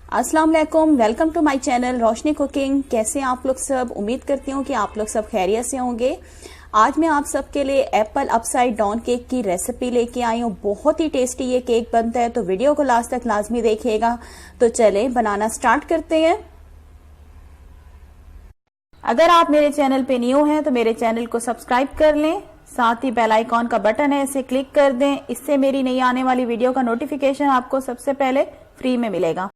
अस्सलाम वालेकुम, welcome to my channel Roshni cooking. कैसे हैं आप लोग सब? उम्मीद करती हूँ कि आप लोग सब खैरियत से होंगे। आज मैं आप सबके लिए एप्पल अपसाइड डाउन केक की रेसिपी लेके आई हूँ। बहुत ही टेस्टी ये केक बनता है, तो वीडियो को लास्ट तक लाजमी देखिएगा। तो चलें बनाना स्टार्ट करते हैं। अगर आप मेरे चैनल पे न्यू हैं तो मेरे चैनल को सब्सक्राइब कर लें, साथ ही बेल आइकॉन का बटन है इसे क्लिक कर दें। इससे मेरी नई आने वाली वीडियो का नोटिफिकेशन आपको सबसे पहले फ्री में मिलेगा।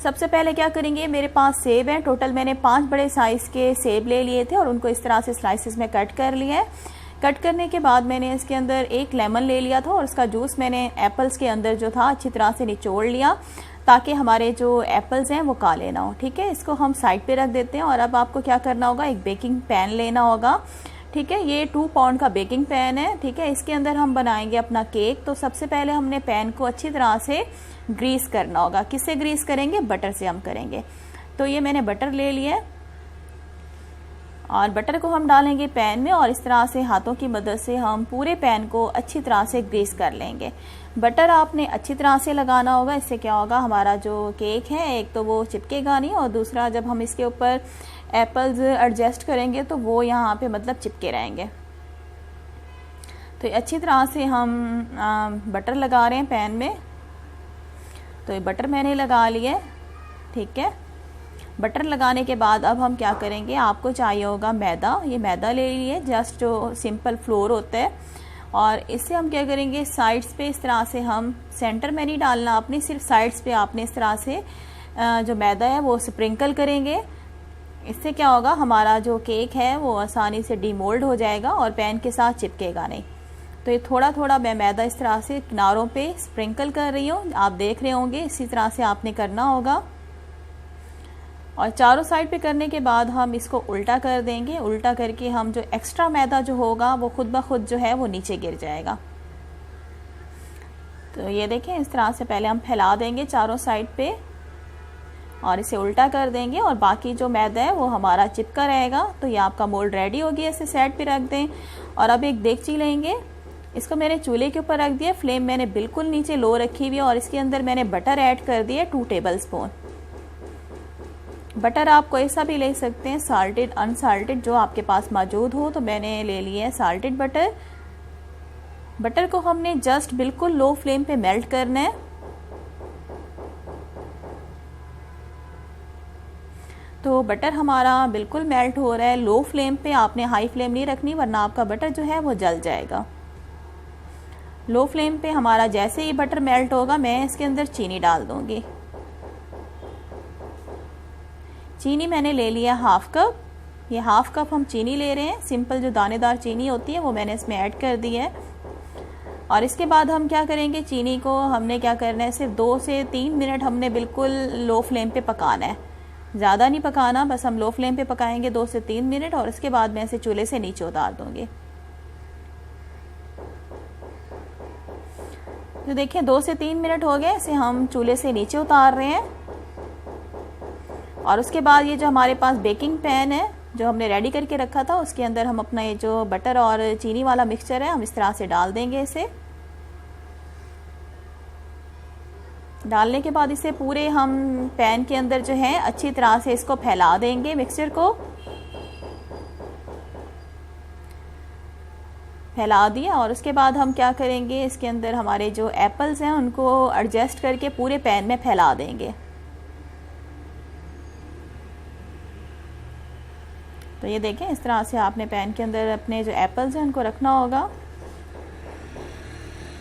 सबसे पहले क्या करेंगे, मेरे पास सेब है। टोटल मैंने 5 बड़े साइज के सेब ले लिए थे और उनको इस तरह से स्लाइसेस में कट कर लिया है। कट करने के बाद मैंने इसके अंदर एक लेमन ले लिया था और उसका जूस मैंने एप्पल्स के अंदर जो था अच्छी तरह से निचोड़ लिया, ताकि हमारे जो एप्पल्स हैं वो काले ना हो। ठीक है, इसको हम साइड पे रख देते हैं। और अब आपको क्या करना होगा, एक बेकिंग पैन लेना होगा। ठीक है, ये 2 पाउंड का बेकिंग पैन है। ठीक है, इसके अंदर हम बनाएंगे अपना केक। तो सबसे पहले हमने पैन को अच्छी तरह से ग्रीस करना होगा। किससे ग्रीस करेंगे? बटर से हम करेंगे। तो ये मैंने बटर ले लिया और बटर को हम डालेंगे पैन में और इस तरह से हाथों की मदद से हम पूरे पैन को अच्छी तरह से ग्रीस कर लेंगे। बटर आपने अच्छी तरह से लगाना होगा। इससे क्या होगा, हमारा जो केक है एक तो वो चिपकेगा नहीं, और दूसरा जब हम इसके ऊपर एप्पल्स एडजस्ट करेंगे तो वो यहाँ पे मतलब चिपके रहेंगे। तो अच्छी तरह से हम बटर लगा रहे हैं पैन में। तो ये बटर मैंने लगा लिया। ठीक है, बटर लगाने के बाद अब हम क्या करेंगे, आपको चाहिए होगा मैदा। ये मैदा ले लिए, जस्ट जो सिंपल फ्लोर होता है। और इससे हम क्या करेंगे, साइड्स पे इस तरह से, हम सेंटर में नहीं डालना आपने, सिर्फ साइड्स पे आपने इस तरह से जो मैदा है वो स्प्रिंकल करेंगे। इससे क्या होगा, हमारा जो केक है वो आसानी से डीमोल्ड हो जाएगा और पैन के साथ चिपकेगा नहीं। तो ये थोड़ा थोड़ा मैं मैदा इस तरह से किनारों पे स्प्रिंकल कर रही हूँ, आप देख रहे होंगे। इसी तरह से आपने करना होगा। और चारों साइड पे करने के बाद हम इसको उल्टा कर देंगे। उल्टा करके हम जो एक्स्ट्रा मैदा जो होगा वो खुद ब खुद जो है वो नीचे गिर जाएगा। तो ये देखें, इस तरह से पहले हम फैला देंगे चारों साइड पे और इसे उल्टा कर देंगे और बाकी जो मैदा है वो हमारा चिपका रहेगा। तो ये आपका मोल्ड रेडी हो गया। इसे साइड पे रख दें और अब एक देगची लेंगे। इसको मैंने चूल्हे के ऊपर रख दिया। फ्लेम मैंने बिल्कुल नीचे लो रखी हुई है और इसके अंदर मैंने बटर ऐड कर दिया 2 टेबल स्पून। बटर आप कोई सा भी ले सकते हैं, साल्टेड अनसाल्टेड जो आपके पास मौजूद हो। तो मैंने ले लिया है साल्टेड बटर। बटर को हमने जस्ट बिल्कुल लो फ्लेम पे मेल्ट करना है। तो बटर हमारा बिल्कुल मेल्ट हो रहा है। लो फ्लेम पे, आपने हाई फ्लेम नहीं रखनी वरना आपका बटर जो है वो जल जाएगा। लो फ्लेम पे हमारा जैसे ही बटर मेल्ट होगा, मैं इसके अंदर चीनी डाल दूंगी। चीनी मैंने ले लिया 1/2 कप। ये 1/2 कप हम चीनी ले रहे हैं। सिंपल जो दानेदार चीनी होती है वो मैंने इसमें ऐड कर दी है। और इसके बाद हम क्या करेंगे, चीनी को हमने क्या करना है, सिर्फ 2 से 3 मिनट हमने बिल्कुल लो फ्लेम पे पकाना है। ज़्यादा नहीं पकाना, बस हम लो फ्लेम पे पकाएंगे 2 से 3 मिनट। और इसके बाद मैं इसे चूल्हे से नीचे उतार दूंगी। तो देखिए 2 से 3 मिनट हो गए, इसे हम चूल्हे से नीचे उतार रहे हैं। और उसके बाद ये जो हमारे पास बेकिंग पैन है जो हमने रेडी करके रखा था, उसके अंदर हम अपना ये जो बटर और चीनी वाला मिक्सचर है हम इस तरह से डाल देंगे। इसे डालने के बाद इसे पूरे हम पैन के अंदर जो है अच्छी तरह से इसको फैला देंगे। मिक्सचर को फैला दिया और उसके बाद हम क्या करेंगे, इसके अंदर हमारे जो एप्पल्स हैं उनको एडजस्ट करके पूरे पैन में फैला देंगे। तो ये देखें, इस तरह से आपने पैन के अंदर अपने जो एप्पल्स हैं उनको रखना होगा।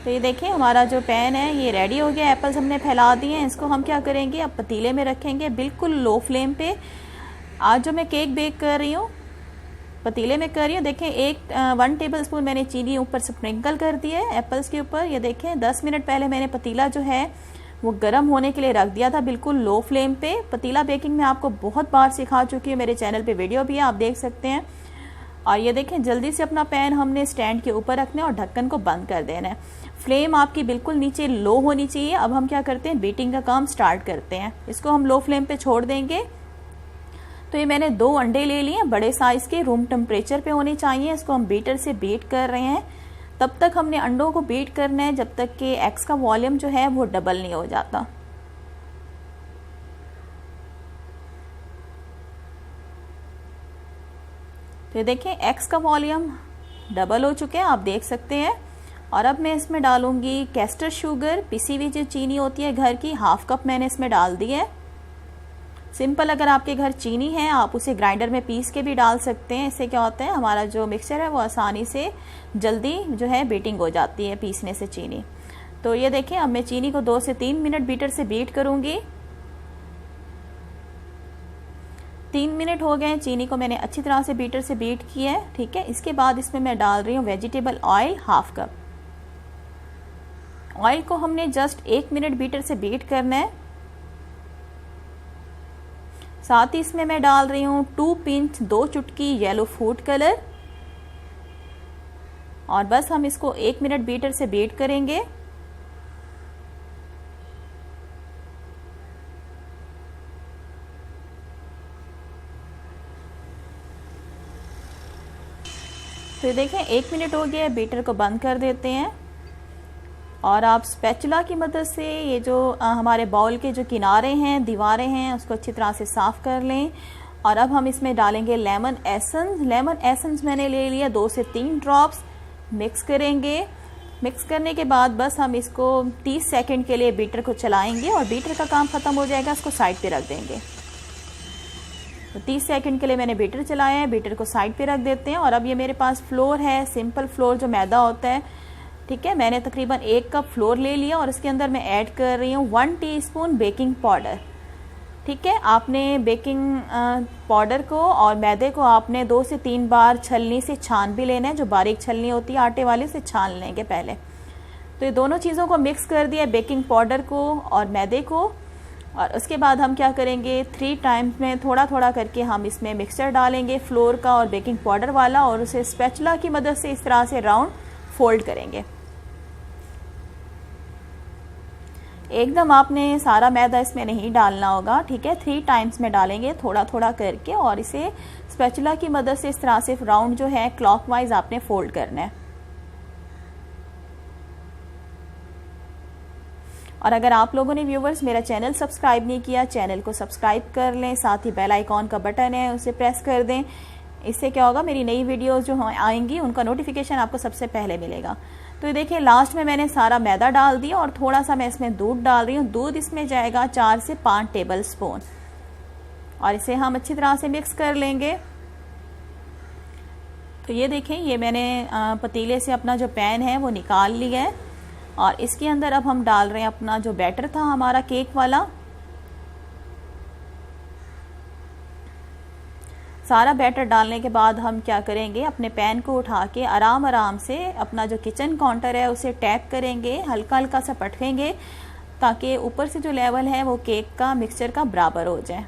तो ये देखें, हमारा जो पैन है ये रेडी हो गया। एप्पल्स हमने फैला दिए हैं। इसको हम क्या करेंगे, अब पतीले में रखेंगे बिल्कुल लो फ्लेम पे। आज जो मैं केक बेक कर रही हूँ पतीले में कर रही हूँ। देखें 1 टेबल स्पून मैंने चीनी ऊपर स्प्रिंकल कर दी है एप्पल्स के ऊपर। ये देखें 10 मिनट पहले मैंने पतीला जो है वो गर्म होने के लिए रख दिया था बिल्कुल लो फ्लेम पे। पतीला बेकिंग में आपको बहुत बार सिखा चुकी है, मेरे चैनल पे वीडियो भी है, आप देख सकते हैं। और ये देखें, जल्दी से अपना पैन हमने स्टैंड के ऊपर रखना है और ढक्कन को बंद कर देना है। फ्लेम आपकी बिल्कुल नीचे लो होनी चाहिए। अब हम क्या करते हैं, बीटिंग का काम स्टार्ट करते हैं। इसको हम लो फ्लेम पे छोड़ देंगे। तो ये मैंने 2 अंडे ले लिए, बड़े साइज के, रूम टेम्परेचर पे होने चाहिए। इसको हम बीटर से बीट कर रहे हैं। तब तक हमने अंडों को बीट करना है जब तक कि एग्स का वॉल्यूम जो है वो डबल नहीं हो जाता। तो ये देखें एग्स का वॉल्यूम डबल हो चुके हैं, आप देख सकते हैं। और अब मैं इसमें डालूंगी कैस्टर शुगर, पिसी हुई जो चीनी होती है घर की, हाफ कप मैंने इसमें डाल दी है। सिंपल, अगर आपके घर चीनी है आप उसे ग्राइंडर में पीस के भी डाल सकते हैं। इससे क्या होता है, हमारा जो मिक्सचर है वो आसानी से जल्दी जो है बीटिंग हो जाती है पीसने से चीनी। तो ये देखें, अब मैं चीनी को 2 से 3 मिनट बीटर से बीट करूंगी। 3 मिनट हो गए, चीनी को मैंने अच्छी तरह से बीटर से बीट किया है, ठीक है। इसके बाद इसमें मैं डाल रही हूँ vegetable oil, half cup. Oil को हमने जस्ट 1 मिनट बीटर से बीट करना है। साथ ही इसमें मैं डाल रही हूँ 2 पिंच 2 चुटकी येलो फूड कलर, और बस हम इसको 1 मिनट बीटर से बीट करेंगे। तो ये देखें 1 मिनट हो गया है, बीटर को बंद कर देते हैं। और आप स्पैचुला की मदद से ये जो हमारे बाउल के जो किनारे हैं, दीवारें हैं, उसको अच्छी तरह से साफ़ कर लें। और अब हम इसमें डालेंगे लेमन एसेंस। लेमन एसेंस मैंने ले लिया 2 से 3 ड्रॉप्स। मिक्स करेंगे। मिक्स करने के बाद बस हम इसको 30 सेकंड के लिए बीटर को चलाएंगे और बीटर का काम ख़त्म हो जाएगा, इसको साइड पे रख देंगे। तो 30 सेकंड के लिए मैंने बीटर चलाया है, बीटर को साइड पे रख देते हैं। और अब ये मेरे पास फ्लोर है, सिंपल फ्लोर जो मैदा होता है, ठीक है। मैंने तकरीबन 1 कप फ्लोर ले लिया और इसके अंदर मैं ऐड कर रही हूँ 1 टीस्पून बेकिंग पाउडर, ठीक है। आपने बेकिंग पाउडर को और मैदे को आपने 2 से 3 बार छलनी से छान भी लेना है, जो बारीक छलनी होती है आटे वाली से छान लेंगे पहले। तो ये दोनों चीज़ों को मिक्स कर दिया, बेकिंग पाउडर को और मैदे को। और उसके बाद हम क्या करेंगे, 3 टाइम्स में थोड़ा थोड़ा करके हम इसमें मिक्सचर डालेंगे फ्लोर का और बेकिंग पाउडर वाला, और उसे स्पैचुला की मदद से इस तरह से राउंड फोल्ड करेंगे। एकदम आपने सारा मैदा इसमें नहीं डालना होगा, ठीक है। 3 टाइम्स में डालेंगे थोड़ा थोड़ा करके, और इसे स्पैचुला की मदद से इस तरह से राउंड जो है क्लॉकवाइज आपने फोल्ड करना है। और अगर आप लोगों ने व्यूवर्स मेरा चैनल सब्सक्राइब नहीं किया, चैनल को सब्सक्राइब कर लें, साथ ही बेल आइकॉन का बटन है उसे प्रेस कर दें। इससे क्या होगा, मेरी नई वीडियोस जो आएंगी उनका नोटिफिकेशन आपको सबसे पहले मिलेगा। तो ये देखिए लास्ट में मैंने सारा मैदा डाल दिया और थोड़ा सा मैं इसमें दूध डाल रही हूँ। दूध इसमें जाएगा 4 से 5 टेबल स्पून, और इसे हम अच्छी तरह से मिक्स कर लेंगे। तो ये देखें, ये मैंने पतीले से अपना जो पैन है वो निकाल लिया है, और इसके अंदर अब हम डाल रहे हैं अपना जो बैटर था हमारा केक वाला। सारा बैटर डालने के बाद हम क्या करेंगे, अपने पैन को उठा के आराम आराम से अपना जो किचन काउंटर है उसे टैप करेंगे, हल्का हल्का सा पटकेंगे, ताकि ऊपर से जो लेवल है वो केक का मिक्सचर का बराबर हो जाए।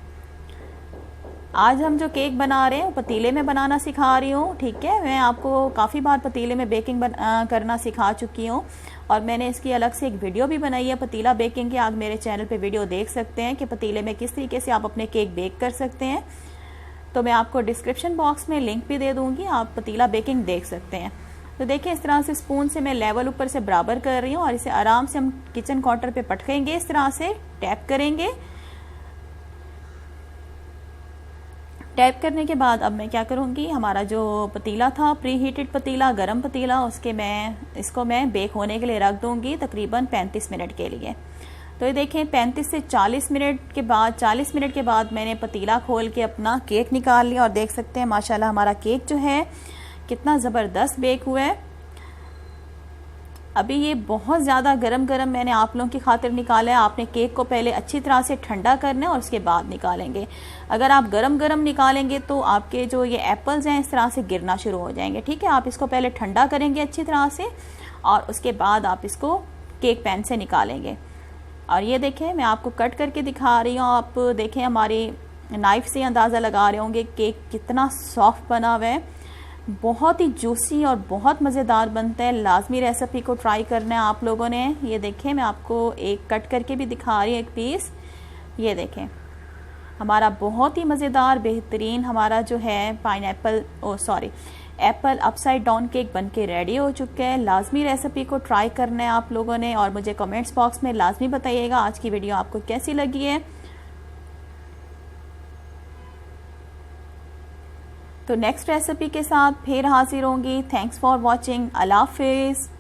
आज हम जो केक बना रहे हैं वो पतीले में बनाना सिखा रही हूँ, ठीक है। मैं आपको काफ़ी बार पतीले में बेकिंग करना सिखा चुकी हूँ, और मैंने इसकी अलग से एक वीडियो भी बनाई है पतीला बेकिंग की। आप मेरे चैनल पे वीडियो देख सकते हैं कि पतीले में किस तरीके से आप अपने केक बेक कर सकते हैं। तो मैं आपको डिस्क्रिप्शन बॉक्स में लिंक भी दे दूंगी, आप पतीला बेकिंग देख सकते हैं। तो देखिए इस तरह से स्पून से मैं लेवल ऊपर से बराबर कर रही हूँ, और इसे आराम से हम किचन काउंटर पे पटकेंगे, इस तरह से टैप करेंगे। टैप करने के बाद अब मैं क्या करूँगी, हमारा जो पतीला था प्री हीटेड पतीला, गरम पतीला, इसको मैं बेक होने के लिए रख दूँगी तकरीबन 35 मिनट के लिए। तो ये देखें 35 से 40 मिनट के बाद मैंने पतीला खोल के अपना केक निकाल लिया, और देख सकते हैं माशाल्लाह हमारा केक जो है कितना ज़बरदस्त बेक हुआ है। अभी ये बहुत ज़्यादा गरम गरम मैंने आप लोगों की खातिर निकाला है। आपने केक को पहले अच्छी तरह से ठंडा करना है और उसके बाद निकालेंगे। अगर आप गरम गरम निकालेंगे तो आपके जो ये एप्पल्स हैं इस तरह से गिरना शुरू हो जाएंगे, ठीक है। आप इसको पहले ठंडा करेंगे अच्छी तरह से, और उसके बाद आप इसको केक पैन से निकालेंगे। और ये देखें मैं आपको कट करके दिखा रही हूँ, आप देखें हमारी नाइफ से अंदाज़ा लगा रहे होंगे केक कितना सॉफ्ट बना हुआ है, बहुत ही जूसी और बहुत मज़ेदार बनता है। लाजमी रेसिपी को ट्राई करना है आप लोगों ने। ये देखें मैं आपको एक कट करके भी दिखा रही हूँ एक पीस। ये देखें हमारा बहुत ही मज़ेदार बेहतरीन हमारा जो है एप्पल अपसाइड डाउन केक बनके रेडी हो चुका है। लाजमी रेसिपी को ट्राई करना है आप लोगों ने, और मुझे कमेंट्स बॉक्स में लाजमी बताइएगा आज की वीडियो आपको कैसी लगी है। तो नेक्स्ट रेसिपी के साथ फिर हाजिर होंगी। Thanks for watching. अल्लाह हाफिज़।